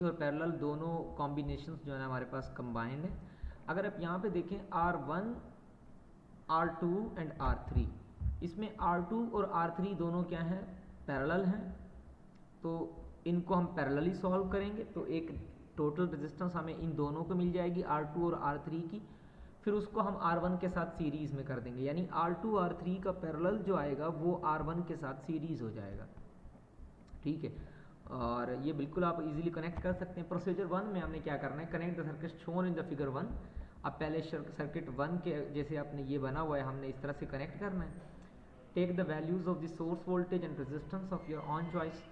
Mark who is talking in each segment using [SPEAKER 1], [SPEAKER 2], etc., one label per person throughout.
[SPEAKER 1] और पैरेलल दोनों कॉम्बिनेशंस जो है ना हमारे पास कंबाइंड है। अगर आप यहाँ पे देखें R1, R2 एंड R3, इसमें R2 और R3 दोनों क्या हैं, पैरेलल हैं। तो इनको हम पैरेलली सॉल्व करेंगे तो एक टोटल रेजिस्टेंस हमें इन दोनों को मिल जाएगी R2 और R3 की। फिर उसको हम R1 के साथ सीरीज़ में कर देंगे, यानी R2 R3 का पैरेलल जो आएगा वो R1 के साथ सीरीज़ हो जाएगा। ठीक है, और ये बिल्कुल आप इजीली कनेक्ट कर सकते हैं। प्रोसीजर 1 में हमने क्या करना है, connect the circuit shown in the figure 1। अब पहले सर्किट 1 के जैसे आपने ये बना हुआ है, हमने इस तरह से कनेक्ट करना है। Take the values of the source voltage and resistance of your own choice.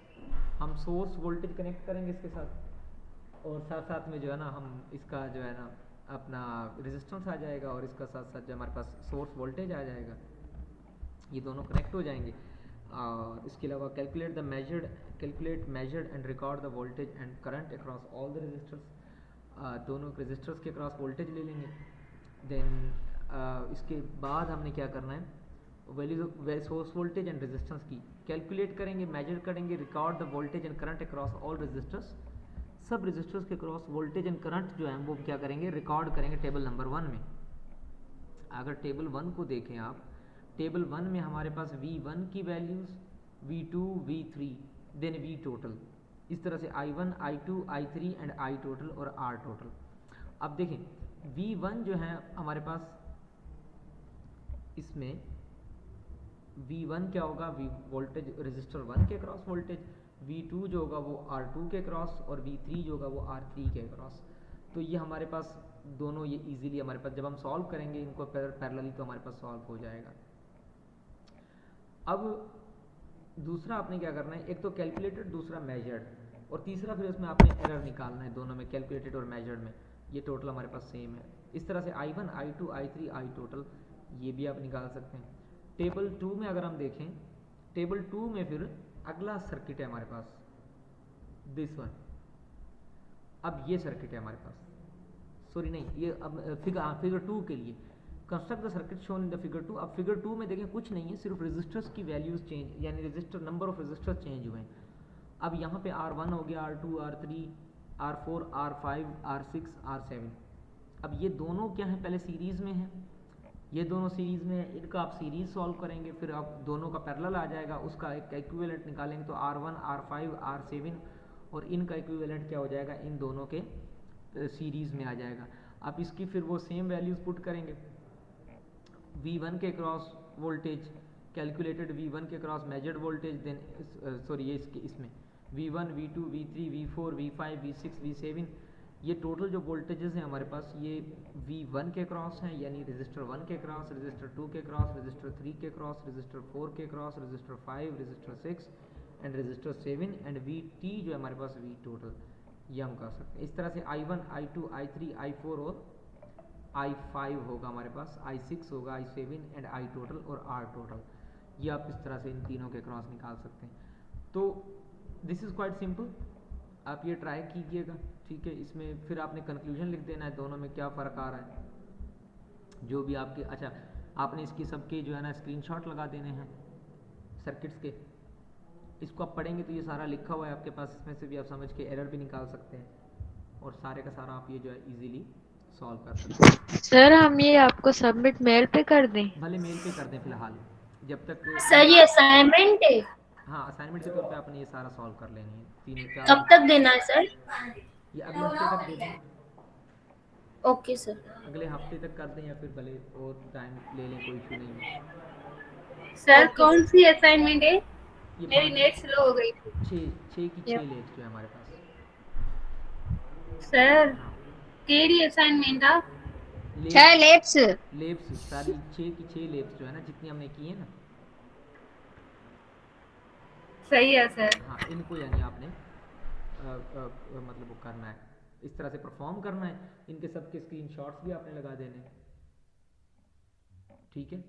[SPEAKER 1] हम सोर्स वोल्टेज कनेक्ट करेंगे इसके साथ, और साथ साथ में जो है ना हम इसका जो है ना अपना रेजिस्टेंस आ जाएगा, और इसका साथ साथ जो हमारे पास सोर्स वोल्टेज आ जाएगा, ये दोनों कनेक्ट हो जाएंगे। इसके अलावा calculate measured and record the voltage and current across all the resistors. दोनों रजिस्टर्स के अक्रॉस वोल्टेज ले लेंगे। देन इसके बाद हमने क्या करना है, values source voltage and resistance की कैलकुलेट करेंगे, मेजर करेंगे, record the voltage and current across all resistors. सब रजिस्टर्स के क्रॉस वोल्टेज एंड करंट जो है वो क्या करेंगे, रिकॉर्ड करेंगे टेबल नंबर 1 में। अगर टेबल 1 को देखें आप, टेबल 1 में हमारे पास V1 की values, V2, V3, then V total, इस तरह से I1, I2, I3 and I total और R टोटल। अब देखें V1 जो है हमारे पास, इसमें V1 क्या होगा, V वोल्टेज रजिस्टर 1 के क्रॉस वोल्टेज, V2 जो होगा वो R2 के क्रॉस, और V3 जो होगा वो R3 के क्रॉस। तो ये हमारे पास दोनों ये इजीली हमारे पास जब हम सॉल्व करेंगे इनको पैरेलली तो हमारे पास सॉल्व हो जाएगा। अब दूसरा आपने क्या करना है, एक तो कैलकुलेटेड, दूसरा मेजर्ड, और तीसरा फिर उसमें आपने एरर निकालना है दोनों में, कैलकुलेटेड और मेजर्ड में। ये टोटल हमारे पास सेम है। इस तरह से I1, I2, I3, I total ये भी आप निकाल सकते हैं। टेबल 2 में अगर हम देखें, टेबल 2 में फिर अगला सर्किट है हमारे पास, दिस वन। अब ये सर्किट है हमारे पास, सॉरी नहीं, ये अब फिगर 2 के लिए construct the circuit shown in the figure 2। अब फिगर 2 में देखें कुछ नहीं है, सिर्फ रेजिस्टर्स की वैल्यूज चेंज, यानी resistor number of resistors change हुए हैं। अब यहाँ पे R1 हो गया, R2, R3, R4, R5, R6, R7। अब ये दोनों क्या है, पहले सीरीज़ में है, ये दोनों सीरीज़ में है, इनका आप सीरीज़ सॉल्व करेंगे, फिर आप दोनों का पैरेलल आ जाएगा, उसका एक इक्विवेलेंट निकालेंगे तो R1, R5, R7, और इनका इक्विवेलेंट क्या हो जाएगा, इन दोनों के सीरीज़ में आ जाएगा। आप इसकी फिर वो सेम वैल्यूज़ पुट करेंगे, V1 के क्रॉस वोल्टेज कैलकुलेटेड, V1 के cross measured voltage, then sorry ये इसमें V1, V2, V3, V4, V5, V6, V7, ये टोटल जो वोल्टेजेस हैं हमारे पास, ये V1 के क्रॉस हैं, यानी रजिस्टर 1 के क्रॉस, रजिस्टर 2 के क्रॉस, रजिस्टर 3 के क्रॉस, रजिस्टर 4 के cross, register 5, register 6 and register 7, and VT जो है हमारे पास V टोटल, ये हम कर सकते हैं। इस तरह से I1, I2, I3, I4 और I5 होगा हमारे पास, I6 होगा, I7 एंड I टोटल और R टोटल। ये आप इस तरह से इन तीनों के क्रॉस निकाल सकते हैं। तो दिस इज़ क्वाइट सिंपल, आप ये ट्राई कीजिएगा। ठीक है, इसमें फिर आपने कंक्लूजन लिख देना है दोनों में क्या फ़र्क आ रहा है, जो भी आपके, अच्छा आपने इसकी सबके जो है ना स्क्रीनशॉट लगा देने हैं सर्किट्स के। इसको आप पढ़ेंगे तो ये सारा लिखा हुआ है आपके पास, इसमें से भी आप समझ के एरर भी निकाल सकते हैं, और सारे का सारा आप ये जो है इजीली सॉल्व कर सकते हैं।
[SPEAKER 2] सर हम ये आपको सबमिट मेल पे कर दें?
[SPEAKER 1] भले मेल पे कर दें फिलहाल, जब तक इन,
[SPEAKER 3] सर ये असाइनमेंट है,
[SPEAKER 1] हाँ असाइनमेंट के तौर पे आपने ये सारा सॉल्व कर लेनी है, तीनों चारों
[SPEAKER 3] कब तक देना है सर?
[SPEAKER 1] ये अगले हफ्ते तक दे दें,
[SPEAKER 3] ओके सर।
[SPEAKER 1] अगले हफ्ते तक कर दें, या फिर भले और टाइम ले लें, कोई इशू नहीं है।
[SPEAKER 3] सर
[SPEAKER 2] ओके
[SPEAKER 3] कौन सी असाइनमेंट है?
[SPEAKER 1] ये
[SPEAKER 3] मेरी
[SPEAKER 1] 5,
[SPEAKER 3] नेट स्लो हो गई थी।
[SPEAKER 1] 6 की 6 लेब्स जो है हमारे पास।
[SPEAKER 3] सर
[SPEAKER 1] हाँ,
[SPEAKER 3] केड़ी असाइनमेंट आ?
[SPEAKER 1] Labs,
[SPEAKER 2] 6 labs.
[SPEAKER 1] लेब्स सारी 6 की 6 लेब्स जो है ना, जितनी हमने की है ना,
[SPEAKER 3] सही है सर।
[SPEAKER 1] हाँ इनको यानी आपने मतलब वो करना है, इस तरह से परफॉर्म करना है। इनके सबके स्क्रीनशॉट्स भी आपने लगा देने, ठीक है।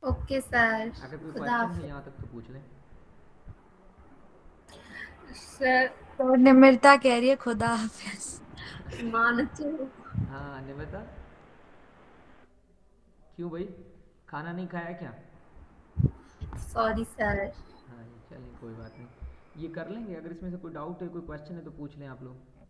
[SPEAKER 3] Okay sir.
[SPEAKER 1] अगर कोई
[SPEAKER 3] खुदा
[SPEAKER 1] क्वेश्चन है
[SPEAKER 3] हाफिज।
[SPEAKER 1] यहाँ तक तो पूछ लें।
[SPEAKER 3] सर
[SPEAKER 2] तो निमिरता कह रही है खुदा हाफिज।
[SPEAKER 3] मानती हूँ।
[SPEAKER 1] हाँ निमिता, क्यों भाई, खाना नहीं खाया क्या?
[SPEAKER 3] Sorry sir.
[SPEAKER 1] हाँ जी, चलिए कोई बात नहीं। ये कर लेंगे? अगर इसमें से कोई डाउट है, कोई क्वेश्चन है तो पूछ लें आप लोग।